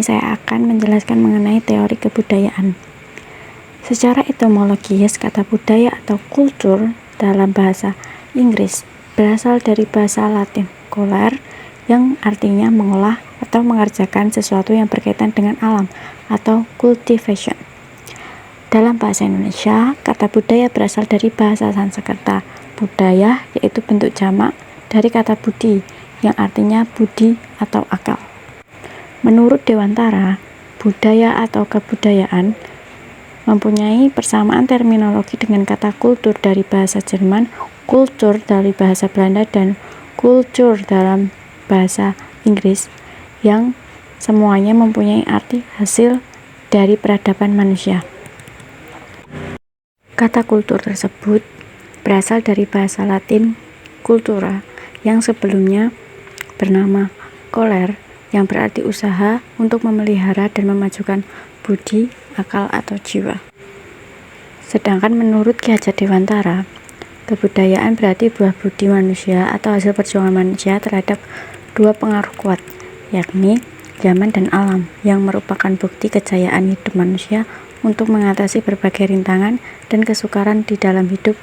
saya akan menjelaskan mengenai teori kebudayaan. Secara etimologis, kata budaya atau kultur dalam bahasa Inggris berasal dari bahasa Latin coller, yang artinya mengolah atau mengerjakan sesuatu yang berkaitan dengan alam atau cultivation. Dalam bahasa Indonesia, kata budaya berasal dari bahasa Sanskerta. Budaya yaitu bentuk jamak dari kata budi, yang artinya budi atau akal. Menurut Dewantara, budaya atau kebudayaan mempunyai persamaan terminologi dengan kata kultur dari bahasa Jerman, kultur dari bahasa Belanda, dan kultur dalam bahasa Inggris, yang semuanya mempunyai arti hasil dari peradaban manusia. Kata kultur tersebut berasal dari bahasa Latin cultura, yang sebelumnya bernama coller, yang berarti usaha untuk memelihara dan memajukan budi, akal, atau jiwa. Sedangkan menurut Ki Hajat Dewantara, kebudayaan berarti buah budi manusia atau hasil perjuangan manusia terhadap dua pengaruh kuat, yakni zaman dan alam, yang merupakan bukti kejayaan hidup manusia untuk mengatasi berbagai rintangan dan kesukaran di dalam hidup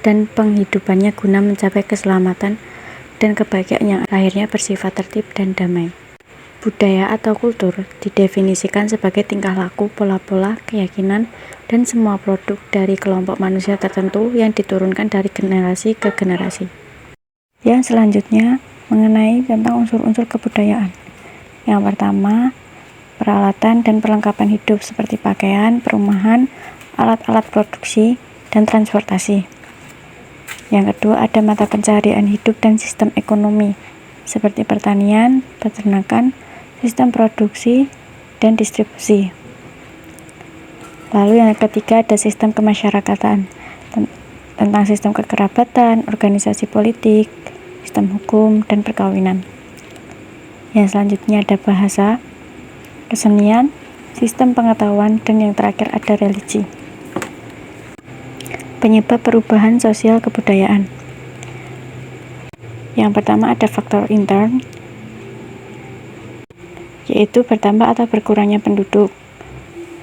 dan penghidupannya guna mencapai keselamatan dan kebahagiaan yang akhirnya bersifat tertib dan damai. Budaya atau kultur didefinisikan sebagai tingkah laku, pola-pola, keyakinan, dan semua produk dari kelompok manusia tertentu yang diturunkan dari generasi ke generasi. Yang selanjutnya mengenai tentang unsur-unsur kebudayaan. Yang pertama, peralatan dan perlengkapan hidup seperti pakaian, perumahan, alat-alat produksi, dan transportasi. Yang kedua, ada mata pencaharian hidup dan sistem ekonomi seperti pertanian, peternakan, sistem produksi, dan distribusi. Lalu yang ketiga, ada sistem kemasyarakatan tentang sistem kekerabatan, organisasi politik, sistem hukum, dan perkawinan. Yang selanjutnya ada bahasa, kesenian, sistem pengetahuan, dan yang terakhir ada religi. Penyebab perubahan sosial kebudayaan. Yang pertama ada faktor intern, yaitu bertambah atau berkurangnya penduduk,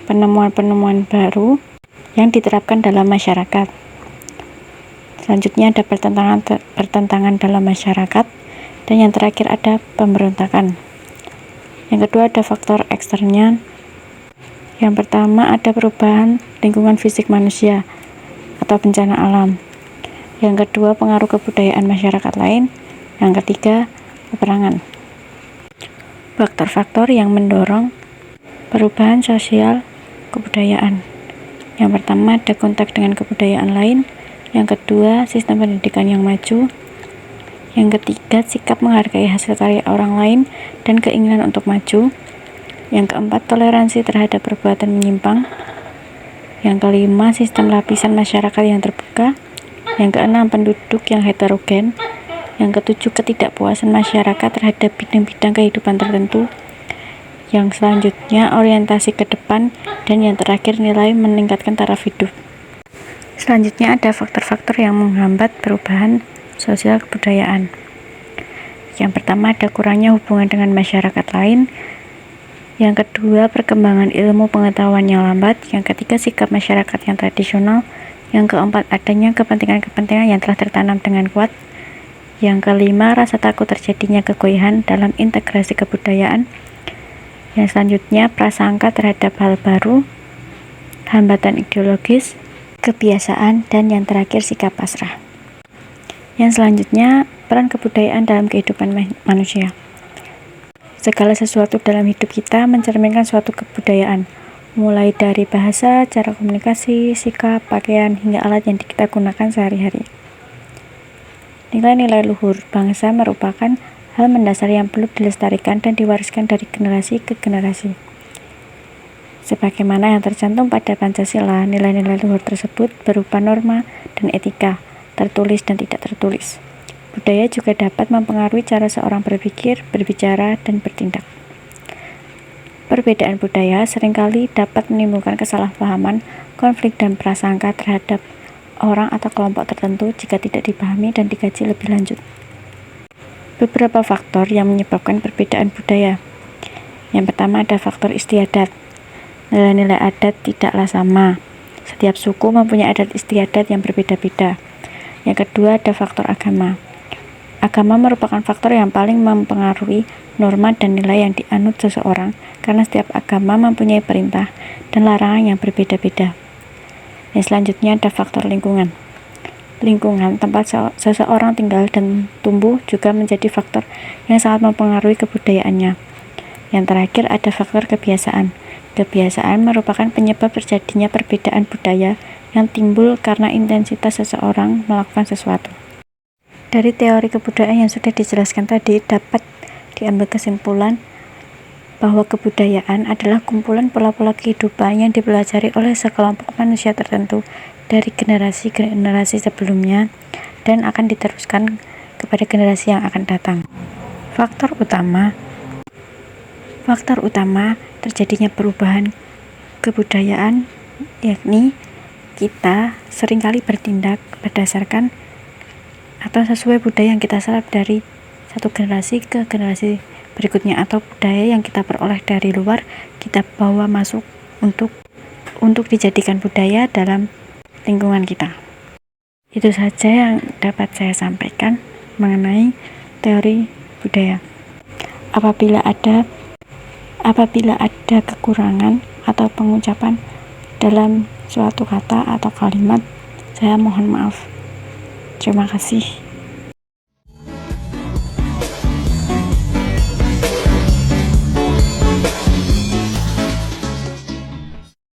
penemuan-penemuan baru yang diterapkan dalam masyarakat. Selanjutnya ada pertentangan dalam masyarakat, dan yang terakhir ada pemberontakan. Yang kedua ada faktor eksternnya. Yang pertama ada perubahan lingkungan fisik manusia atau bencana alam. Yang kedua pengaruh kebudayaan masyarakat lain. Yang ketiga peperangan. Faktor-faktor yang mendorong perubahan sosial kebudayaan. Yang pertama ada kontak dengan kebudayaan lain. Yang kedua sistem pendidikan yang maju. Yang ketiga sikap menghargai hasil karya orang lain dan keinginan untuk maju. Yang keempat toleransi terhadap perbuatan menyimpang. Yang kelima sistem lapisan masyarakat yang terbuka. Yang keenam penduduk yang heterogen. Yang ketujuh ketidakpuasan masyarakat terhadap bidang-bidang kehidupan tertentu. Yang selanjutnya orientasi ke depan, dan yang terakhir nilai meningkatkan taraf hidup. Selanjutnya ada faktor-faktor yang menghambat perubahan sosial kebudayaan. Yang pertama ada kurangnya hubungan dengan masyarakat lain. Yang kedua perkembangan ilmu pengetahuan yang lambat. Yang ketiga sikap masyarakat yang tradisional. Yang keempat adanya kepentingan-kepentingan yang telah tertanam dengan kuat. Yang kelima, rasa takut terjadinya kegoyahan dalam integrasi kebudayaan. Yang selanjutnya, prasangka terhadap hal baru, hambatan ideologis, kebiasaan, dan yang terakhir sikap pasrah. Yang selanjutnya, peran kebudayaan dalam kehidupan manusia. Segala sesuatu dalam hidup kita mencerminkan suatu kebudayaan, mulai dari bahasa, cara komunikasi, sikap, pakaian, hingga alat yang kita gunakan sehari-hari. Nilai-nilai luhur bangsa merupakan hal mendasar yang perlu dilestarikan dan diwariskan dari generasi ke generasi. Sebagaimana yang tercantum pada Pancasila, nilai-nilai luhur tersebut berupa norma dan etika, tertulis dan tidak tertulis. Budaya juga dapat mempengaruhi cara seorang berpikir, berbicara, dan bertindak. Perbedaan budaya seringkali dapat menimbulkan kesalahpahaman, konflik, dan prasangka terhadap orang atau kelompok tertentu jika tidak dipahami dan dikaji lebih lanjut. Beberapa faktor yang menyebabkan perbedaan budaya. Yang pertama ada faktor istiadat. Nilai-nilai adat tidaklah sama. Setiap suku mempunyai adat istiadat yang berbeda-beda. Yang kedua ada faktor agama. Agama merupakan faktor yang paling mempengaruhi norma dan nilai yang dianut seseorang, karena setiap agama mempunyai perintah dan larangan yang berbeda-beda. Yang selanjutnya ada faktor lingkungan. Lingkungan tempat seseorang tinggal dan tumbuh juga menjadi faktor yang sangat mempengaruhi kebudayaannya. Yang terakhir ada faktor kebiasaan. Kebiasaan merupakan penyebab terjadinya perbedaan budaya yang timbul karena intensitas seseorang melakukan sesuatu. Dari teori kebudayaan yang sudah dijelaskan tadi, dapat diambil kesimpulan bahwa kebudayaan adalah kumpulan pola-pola kehidupan yang dipelajari oleh sekelompok manusia tertentu dari generasi-generasi sebelumnya dan akan diteruskan kepada generasi yang akan datang. Faktor utama terjadinya perubahan kebudayaan yakni kita seringkali bertindak berdasarkan atau sesuai budaya yang kita serap dari satu generasi ke generasi berikutnya, atau budaya yang kita peroleh dari luar kita bawa masuk untuk dijadikan budaya dalam lingkungan kita. Itu saja yang dapat saya sampaikan mengenai teori budaya. Apabila ada kekurangan atau pengucapan dalam suatu kata atau kalimat, saya mohon maaf. Terima kasih.